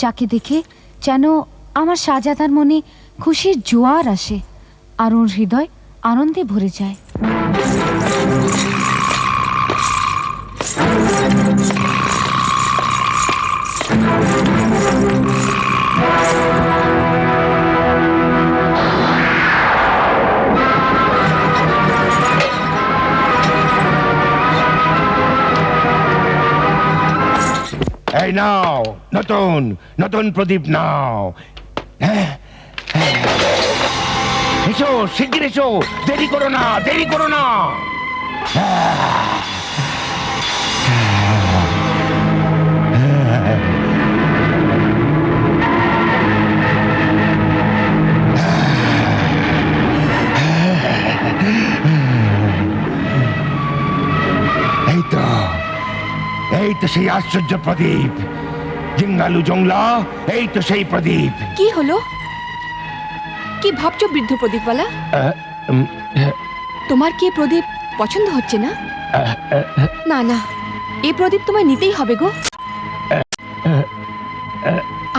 যাকে দেখে যেন আমার শাহজাদার মনে খুশির জোয়ার আসে আর ওর হৃদয় আনন্দে ভরে যায়। এই নাও নতুন নতুন প্রদীপ নাও। এসো শিগগির এসো, দেরি করো না, দেরি করো না। এই তো সেই আশ্চর্য প্রদীপ, জিঙ্গালু জংলা, এই তো সেই প্রদীপ। কি হলো? কি ভাবছো বৃদ্ধ প্রদীপওয়ালা? তোমার কি প্রদীপ পছন্দ হচ্ছে না? না না, এই প্রদীপ তোমায় নিতেই হবে গো।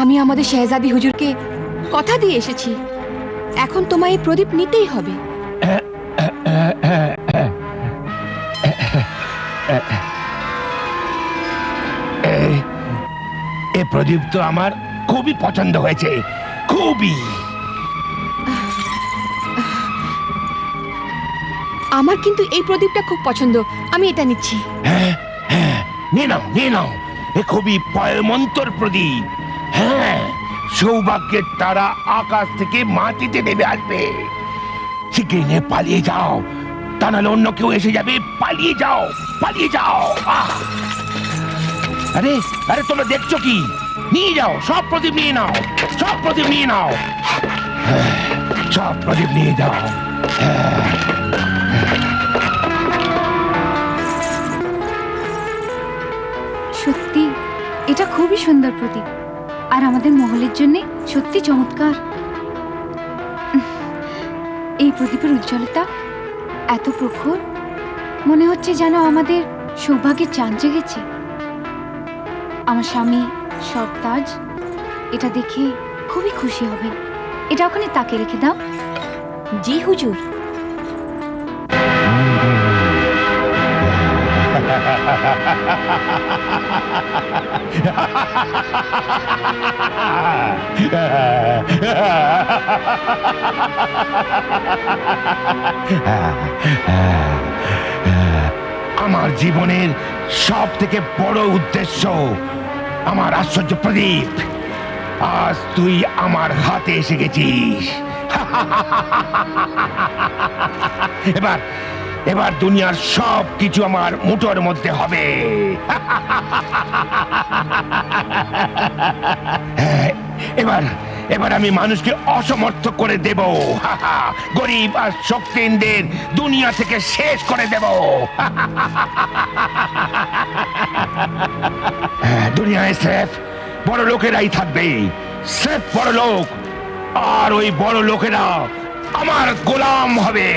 আমি আমাদের শেহজাদি হুজুরকে কথা দিয়ে এসেছি, এখন তোমায় এই প্রদীপ নিতেই হবে। এ প্রদীপ তো আমার খুবই পছন্দ হয়েছে, খুবই। আমার কিন্তু এই প্রদীপটা খুব পছন্দ, আমি এটা নিচ্ছি। হ্যাঁ হ্যাঁ, নিয়ে নাও নিয়ে নাও, এ খুবই পয়মন্তর প্রদীপ। হ্যাঁ, সৌভাগ্যের তারা আকাশ থেকে মাটিতে নেমে আসবে। শিগগির নিয়ে পালিয়ে যাও, তা নাহলে অন্য কেউ এসে যাবে। পালিয়ে যাও, পালিয়ে যাও। আরে আরে, তোমরা দেখছো কি? নিয়ে যাও, সব প্রদীপ নিয়ে নাও, সব প্রদীপ নিয়ে নাও, সব প্রদীপ নিয়ে যাও। সত্যি এটা খুবই সুন্দর প্রদীপ, আর আমাদের মহলের জন্য সত্যি চমৎকার। এই প্রদীপের উজ্জ্বলতা এত প্রখর, মনে হচ্ছে যেন আমাদের সৌভাগ্যের চাঁদ জেগেছে। আমার স্বামী সরতাজ এটা দেখে খুবই খুশি হবেন। এটা ওখানে তাকে রেখে দাও। জি হুজুর। আমার জীবনের সব থেকে বড় উদ্দেশ্য আমার আশ্চর্য প্রদীপ, আজ তুই আমার হাতে এসে গেছিস। এবার এবার দুনিয়ার সব কিছু আমার মুঠোর মধ্যে হবে। এবার এবার আমি মানুষকে অসমর্থ করে দেব, গরিব আর শক্তিহীনদের দুনিয়া থেকে শেষ করে দেব। দুনিয়ায় স্রেফ বড় লোকেরাই থাকবে, স্রেফ বড় লোক, আর ওই বড় লোকেরা আমার গোলাম হবে।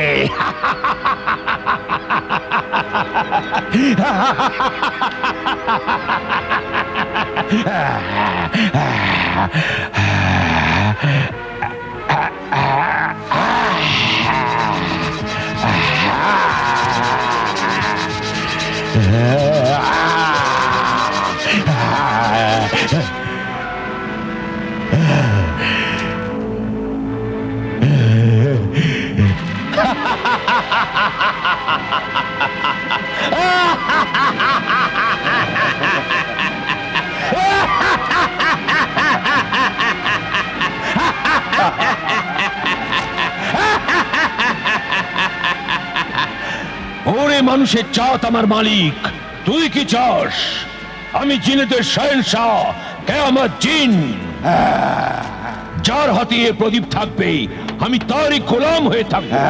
ওরে মানুষের জাত আমার মালিক, তুই কি চাস? আমি জিনেদের শাহেনশাহ, কিয়ামত জিন। যার হাতে এ প্রদীপ থাকবে আমি তারই গোলাম হয়ে থাকবো।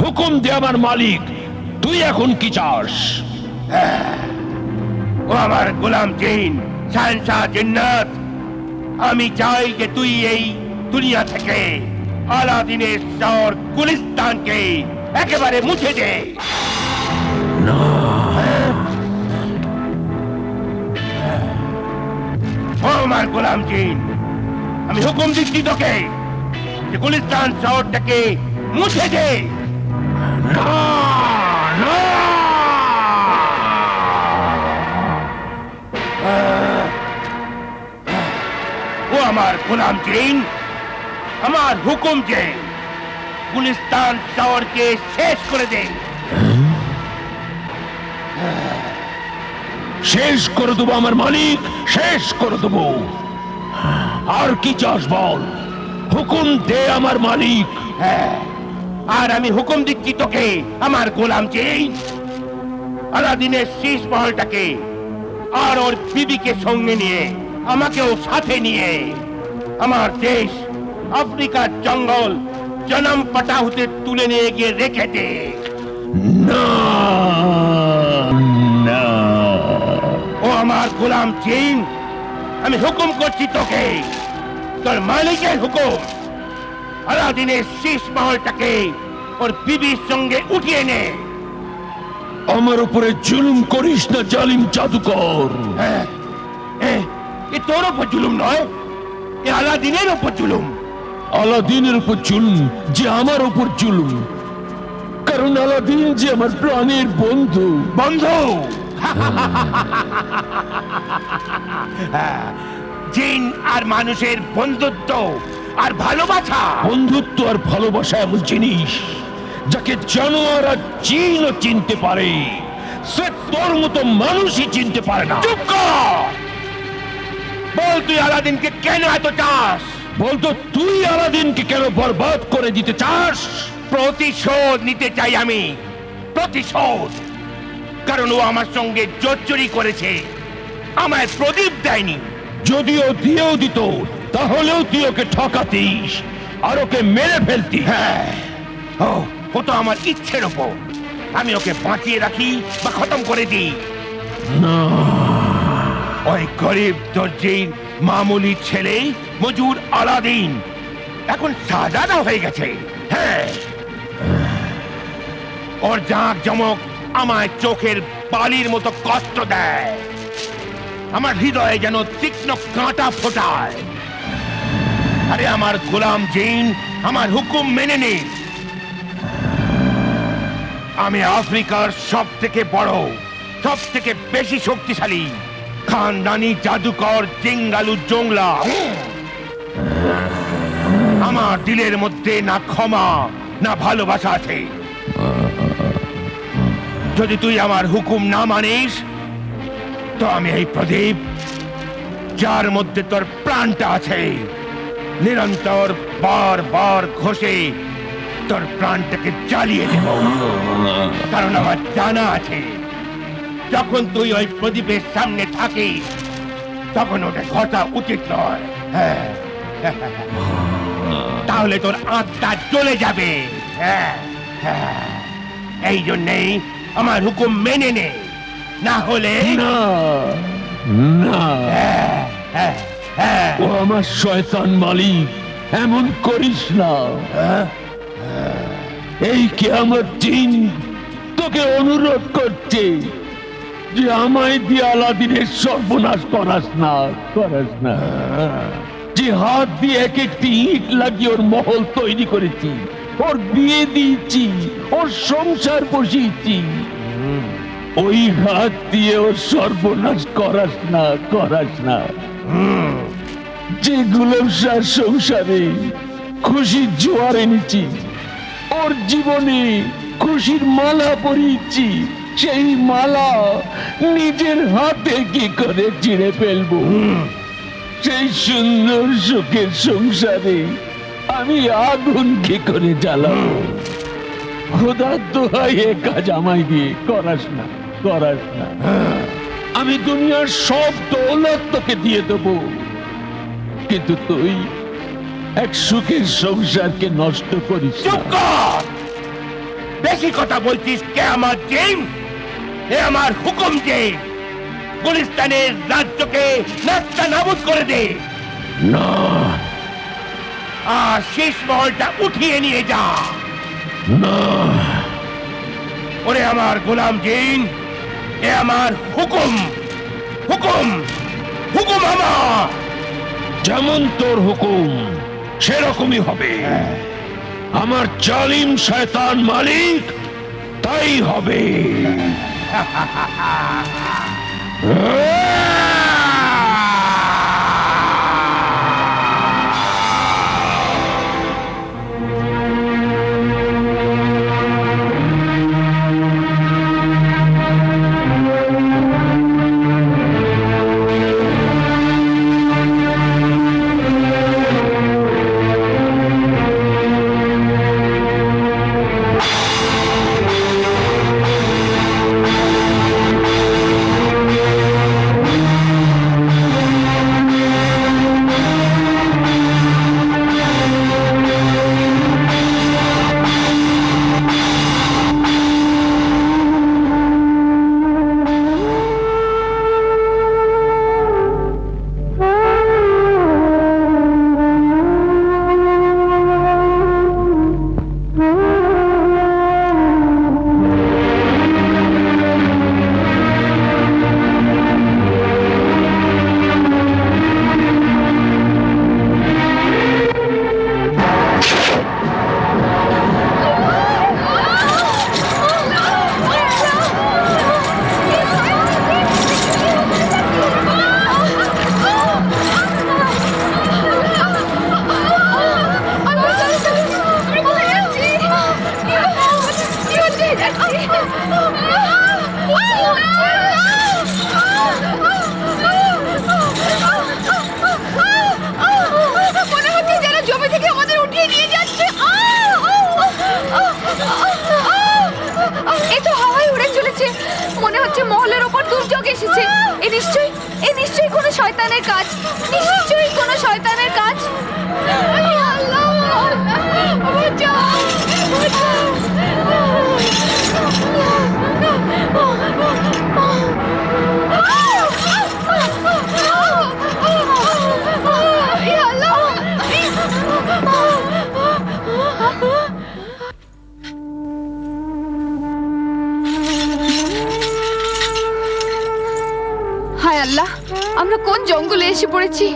হুকুম দে আমার মালিক, তুই এখন কি চাস? ও আমার গোলাম জিন, শাহেনশাহ জিন্নাত, আমি চাই যে তুই এই দুনিয়া থেকে আলাদিনের শহর গুলিস্তানকে একেবারে মুছে দে। না, ও আমার গোলাম জিন, আমি হুকুম দিচ্ছি তোকে যে গুলিস্তান শহরটাকে মুছে দে। না, না! ও আমার গোলাম জিন, আমার হুকুম যে গুলিস্তান শহরকে শেষ করে দে। শেষ করে দেবো আমার মালিক, শেষ করে দেবো। আর কি চাস বল, হুকুম দে আমার মালিক। হ্যাঁ, আর আমি হুকুম দিচ্ছি তোকে আমার গোলাম জিন, আলাদিনের শীষ মহলটাকে আর ওর বিবিকে সঙ্গে নিয়ে, আমাকেও সাথে নিয়ে আমার দেশ আফ্রিকার জঙ্গল জনম পাটাহুতে তুলে নিয়ে গিয়ে রেখে দে। না, না। ও আমার গোলাম জিন, আমি হুকুম করছি তোকে, তোর মালিকের হুকুম, আলাদিনের শীষ মহলটাকে ওর বিবির সঙ্গে উঠিয়ে নে। আমার উপরে জুলুম করিস না জালিম জাদুকর। হ্যাঁ, এ তোর উপর জুলুম নয়, এ আলাদিনের উপর জুলুম। আলাদিনের উপর জুলুম যে আমার উপর জুলুম, কারণ আলাদিন যে আমার প্রাণের বন্ধু। বন্ধু, জিন আর মানুষের বন্ধুত্ব আর ভালোবাসা। বন্ধুত্ব আর ভালোবাসা এমন জিনিস যাকে জানোয়ার আর জিনও চিনতে পারে, সে তোর মতো মানুষই চিনতে পারে না। চুপ কর! বল, তুই আলাদিনকে কেন এত চাস? বলতো তুই আলাদিনকে কেন বরবাদ করে দিতে চাস? প্রতিশোধ নিতে চাই আমি, প্রতিশোধ। কারণ ও আমার সঙ্গে জোচ্চুরি করেছে, আমায় প্রদীপ দেয়নি। যদিও দিয়েও দিত, তাহলেও তুই ওকে ঠকাতিস আর ওকে মেরে ফেলতিস। হ্যাঁ, ও তো আমার ইচ্ছের ওপর, আমি ওকে বাঁচিয়ে রাখি বা খতম করে দিই। না, ওই গরিব দর্জির মামুলি ছেলে মজুর আলাদিন এখন শাহজাদা হয়ে গেছে। হ্যাঁ, ওর জাঁক জমক আমায় চোখের বালির মতো কষ্ট দেয়, আমার হৃদয়ে যেন তীক্ষ্ণ কাঁটা ফোটায়। আরে আমার গোলাম জিন, আমার হুকুম মেনে নে। আমি আফ্রিকার সব থেকে বড়, সব থেকে বেশি শক্তিশালী খানদানি জাদুকর জিঙ্গালু জংলা। আমার দিলের মধ্যে না ক্ষমা না ভালোবাসা আছে। যদি তুই আমার হুকুম না মানিস, তো আমি এই প্রদীপ, যার মধ্যে তোর প্রাণটা আছে, নিরন্তর বারবার ঘষে তোর প্রাণটাকে জ্বালিয়ে দেব। কারণ আমার জানা আছে, যখন তুই ওই প্রদীপের সামনে থাকিস, তখন ওটা ঘটা উচিত নয়। হ্যাঁ, তাহলে তোর আত্মা চলে যাবে। হ্যাঁ, হ্যাঁ, এই জন্যেই আমার হুকুম মেনে নে, না হলে না, না। হ্যাঁ, হ্যাঁ, হ্যাঁ। ও আমার শয়তান মালিক, এমন করিস না। এই কি আমার জিন তোকে অনুরোধ করছে যে আমায় দিয়ে আলাদিনের সর্বনাশ করাস না, করাস না। যে হাত দিয়ে এক একটি ইট লাগিয়ে ওর মহল তৈরি করেছি, ওর বিয়ে দিয়েছি, ওর সংসার বসিয়েছি, ওই হাত দিয়ে ওর সর্বনাশ করাস না, করাস না। যে গুলাম শাহ সংসারে খুশির জোয়ার এনেছি, ওর জীবনে খুশির মালা পরিয়েছি, সেই মালা নিজের হাতে কি করে ছিঁড়ে ফেলবো? সেই সুন্দর সুখের সংসারে আমি আগুন কি করে জ্বালাবো? খোদার দোহাই এ কাজ আমায় দিয়ে করাস না, করাস না। আমি দুনিয়ার সব দৌলত তোকে দিয়ে দেবো, কিন্তু তুই এক সুখের সংসারকে নষ্ট করিস না। চুপ কর! বেশি কথা বলছিস কে আমার জিন? এ আমার হুকুম যে গুলিস্তানের রাজ্যকে নাস্তানাবুদ করে দে। না, আর শেষ মহলটা উঠিয়ে নিয়ে যা। না, ওরে আমার গোলাম জিন, এ আমার হুকুম, হুকুম। হুকুম আমার। যেমন তোর হুকুম সেরকমই হবে। আমার জালিম শয়তান মালিক তাই হবে। মনে হচ্ছে যারা জমি থেকে আমাদের উঠিয়ে নিয়ে যাচ্ছে। এ তো হাওয়ায় উড়ে চলেছে। মনে হচ্ছে মহলের ওপর দুর্যোগ এসেছে। এ নিশ্চয়ই কোনো শয়তানের কাজ। নিশ্চয়ই কোনো শয়তানের কাজ। আল্লাহ, বাঁচাও, হায় আল্লাহ, আমরা কোন জঙ্গলে এসে পড়েছি।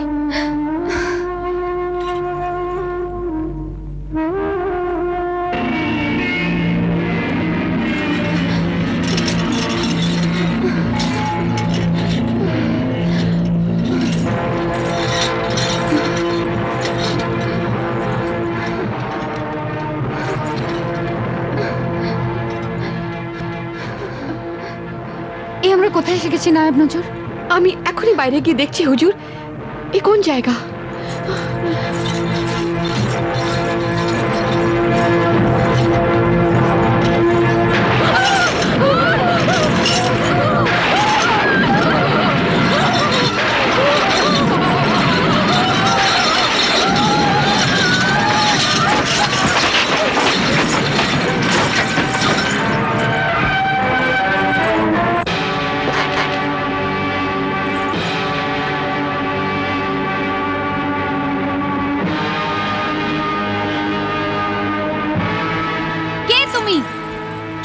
আমরা কোথায় এসে গেছি নায়েব নজর? আমি এখনই বাইরে গিয়ে দেখছি হুজুর। এ কোন জায়গা?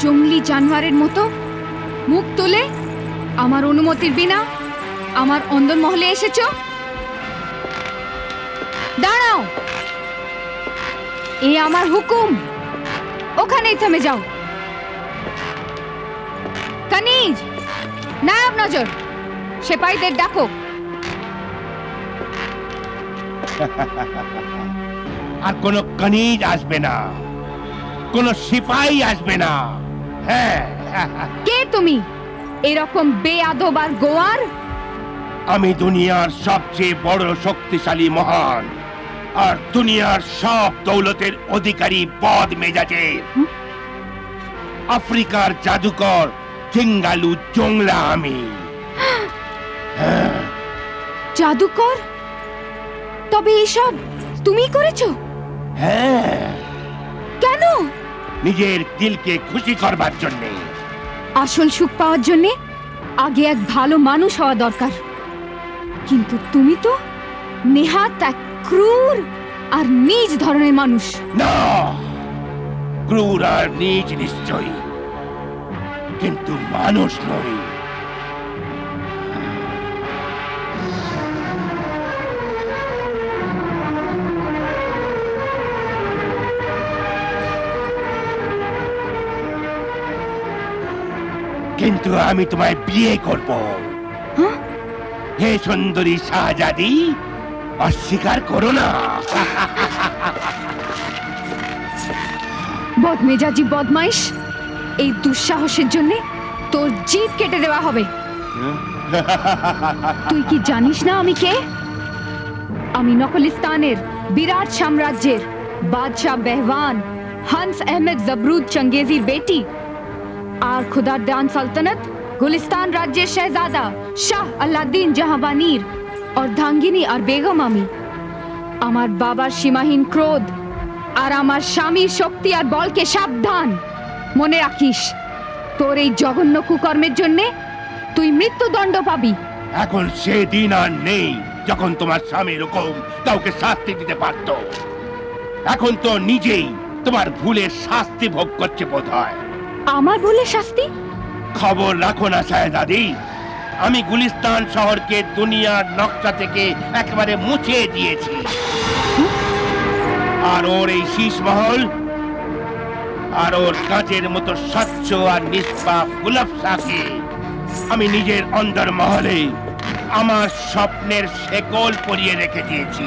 জঙ্গলি জানোয়ারের মতো মুখ তুলে আমার অনুমতির বিনা আমার অন্দর মহলে এসেছো? দাঁড়াও, এ আমার হুকুম। ওখানেই থেমে যাও। কানিজ, নায়েব নজর, সেপাইদের ডাকো। আর কোনো কানিজ আসবে না, কোনো সিপাহী আসবে না। হ্যাঁ, কে তুমি এরকম বেয়াদব আর গোয়ার? আমি দুনিয়ার সবচেয়ে বড় শক্তিশালী মহান আর দুনিয়ার সব দৌলতের অধিকারী পদ মেজাজের আফ্রিকার জাদুকর চিঙ্গালু জংলা আমি। জাদুকর? তবে এসব তুমি করেছো? হ্যাঁ। কেন? নিজের দিলকে খুশি করবার জন্যে। আসল সুখ পাওয়ার জন্যে আগে এক ভালো মানুষ হওয়া দরকার। কিন্তু তুমি তো নেহাত এক ক্রূর আর নীচ ধরনের মানুষ। না, ক্রূর আর নীচ নিশ্চয়ই, কিন্তু মানুষ নই। কিন্তু আমি তোমায় বিয়ে করব। হ্যাঁ? হে সুন্দরী শাহজাদি, অস্বীকার করো না। বদমেজাজি বদমাইশ, এই দুঃসাহসের জন্য তোর জিভ কেটে দেওয়া হবে। তুই কি জানিস না আমি কে? আমি নকলিস্তানের বিরাট সাম্রাজ্যের বাদশাহ বেহওয়ান हंस अहमद जबरूद चंगेजी बेटी আর খুদার দেওয়ান সালতানাত গুলিস্তান রাজ্যের শহজাদা শাহ আলাউদ্দিন জাহাবানির অর্ধাঙ্গিনী আর বেগম আমি। আমার বাবার সীমাহীন ক্রোধ আর আমার স্বামীর শক্তি আর বলকে সাবধান। মনে রাখিস, তোর এই জঘন্য কুকর্মের জন্য তুই মৃত্যুদণ্ড পাবি। এখন সে দিন আর নেই যখন তোমার স্বামী এরকম কাউকে শাস্তি দিতে পারত। এখন তো নিজেই তোমার ভুলের শাস্তি ভোগ করছে বোধ হয়। আমার ভুলে শাস্তি? খবর রাখো না শাহজাদি, আমি গুলিস্তান শহরকে দুনিয়ার নকশা থেকে একেবারে মুছে দিয়েছি। আর ওর এই শীষমহল আর ওর কাঁচের মতো স্বচ্ছ আর নিষ্পাপ গুলাবশাকে আমি নিজের অন্দর মহলে আমার স্বপ্নের শেকল পরিয়ে রেখে দিয়েছি।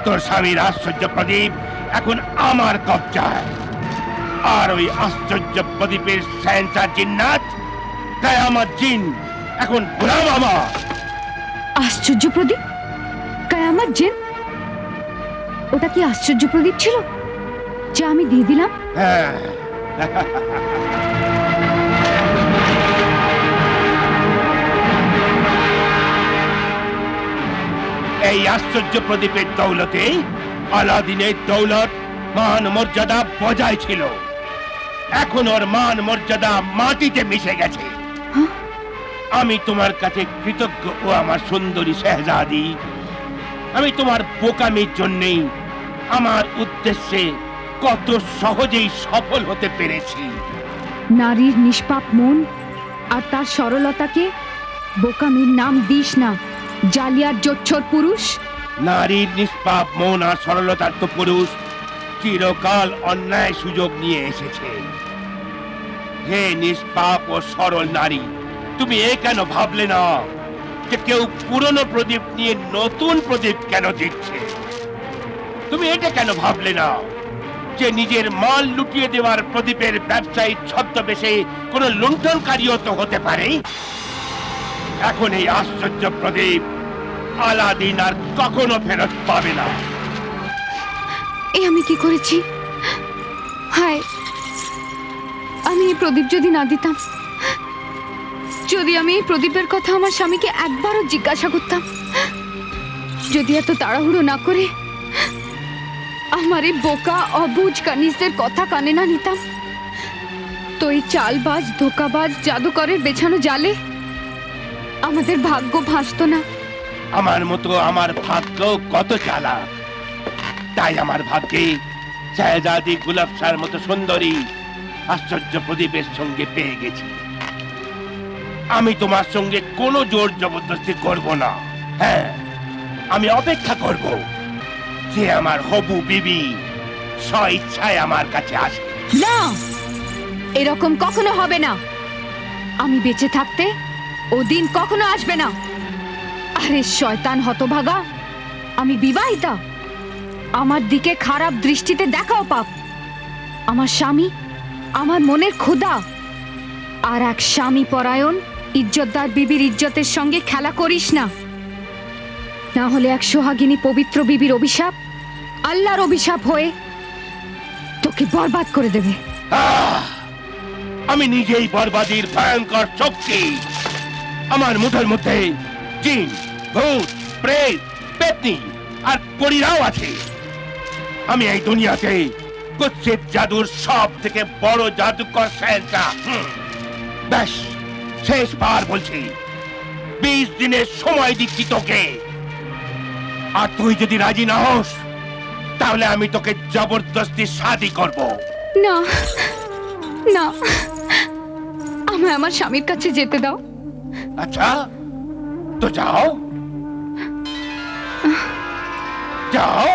তোর স্বামীর আশ্চর্য প্রদীপ এখন আমার কবজায়। আর ওই আশ্চর্য প্রদীপের সেন্সার জিন্নাত কায়ামত জিন এখন গোলাম আমার। আশ্চর্য প্রদীপ? কায়ামত জিন? ওটা কি আশ্চর্য প্রদীপ ছিল যা আমি দিয়ে দিলাম? হ্যাঁ, এই আশ্চর্য প্রদীপের দৌলতে আলাদিনের দৌলত মান মর্যাদা বজায় ছিল। এখন ওর মান মর্যাদা মাটিতে মিশে গেছে। হ্যাঁ? আমি তোমার কাছে কৃতজ্ঞ ও আমার সুন্দরী শেহজাদি। আমি তোমার বোকামির জন্যেই আমার উদ্দেশ্যে কত সহজেই সফল হতে পেরেছি। নারীর নিষ্পাপ মন আর তার সরলতাকে বোকামির নাম দিস না, জালিয়ার জোচ্ছর পুরুষ। নারীর নিষ্পাপ মন আর সরলতার তো পুরুষ চিরকাল অন্যায় সুযোগ নিয়ে এসেছে। হে নিষ্পাপ ও সরল নারী, তুমি এ কেন ভাবলে না যে কেউ পুরনো প্রদীপ নিয়ে নতুন প্রদীপ কেন দিচ্ছে? তুমি এটা কেন ভাবলে না যে নিজের মাল লুটিয়ে দেওয়ার প্রদীপের ব্যবসায়ী ছদ্মবেশে কোনো লুণ্ঠনকারীও তো হতে পারে? এখন এই আশ্চর্য প্রদীপ আলাদিন আর কখনো ফেরত পাবে না। এ আমি কি করেছি? হায়, আমি এই প্রদীপ যদি না দিতাম, যদি আমি এই প্রদীপের কথা আমার স্বামীকে একবারও জিজ্ঞাসা করতাম, যদি এত তাড়াহুড়ো না করে আমার এই বোকা অবুঝ কানিজদের কথা কানে না নিতাম, তো এই চালবাজ ধোকাবাজ জাদুকরের বেছানো জালে আমাদের ভাগ্য ভাসতো না। আমার মতো আমার ভাগ্য কত চালাক, তাই আমার ভাগ্যে শাহজাদি গুলাবশার মতো সুন্দরী আশ্চর্য প্রদীপের সঙ্গে পেয়ে গেছি। আমি তোমার সঙ্গে কোনো জোর জবরদস্তি করব না। হ্যাঁ, আমি অপেক্ষা করব যে আমার হবু বিবি স্ব ইচ্ছায় আমার কাছে আসে। না, এরকম কখনো হবে না। আমি বেঁচে থাকতে ও দিন কখনো আসবে না। আরে শয়তান হতভাগা, আমি বিবাহিতা। আমার দিকে খারাপ দৃষ্টিতে দেখাও পাপ। আমার স্বামী আমার মনের খোদা। আর এক স্বামী পরায়ণ ইজ্জতদার বিবির ইজ্জতের সঙ্গে খেলা করিস না, না হলে এক সোহাগিনী পবিত্র বিবির অভিশাপ আল্লাহর অভিশাপ হয়ে তোকে বরবাদ করে দেবে। আমি নিজেই বরবাদির ভয়ঙ্কর শক্তি। আমার মুঠের মধ্যে জিন, ভূত, প্রেত, পেতনি আর পরীরাও আছে। আমি এই দুনিয়াতে কুৎসিত জাদুর সব থেকে বড় জাদুকর সেন্সা। ব্যাস, শেষবার বলছি, 20 দিনের সময় দিচ্ছি তোকে। আর তুই যদি রাজি না হোস তাহলে আমি তোকে জবরদস্তি শাদি করব। না না, আমায় আমার স্বামীর কাছে যেতে দাও। আচ্ছা, তো যাও যাও।